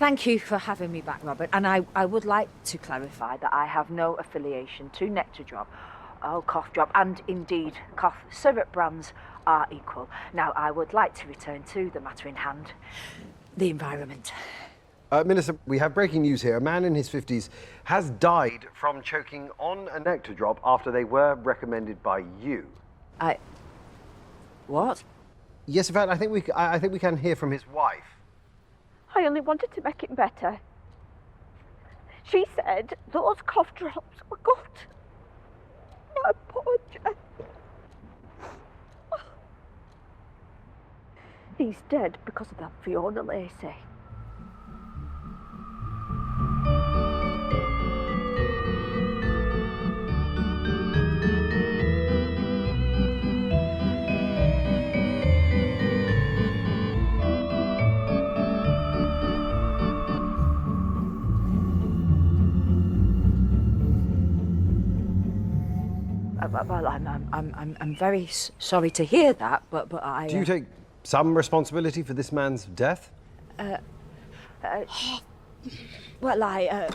Thank you for having me back, Robert. And I would like to clarify that I have no affiliation to Nectar Drop, Cough Drop, and indeed cough syrup brands are equal. Now, I would like to return to the matter in hand, the environment. Minister, we have breaking news here. A man in his 50s has died from choking on a nectar drop after they were recommended by you. What? Yes, in fact, I think we can hear from his wife. I only wanted to make it better. She said those cough drops were good. My poor Jeff. He's dead because of that Fiona Lacey. Well, I'm very sorry to hear that, but I... Do you take some responsibility for this man's death? Well,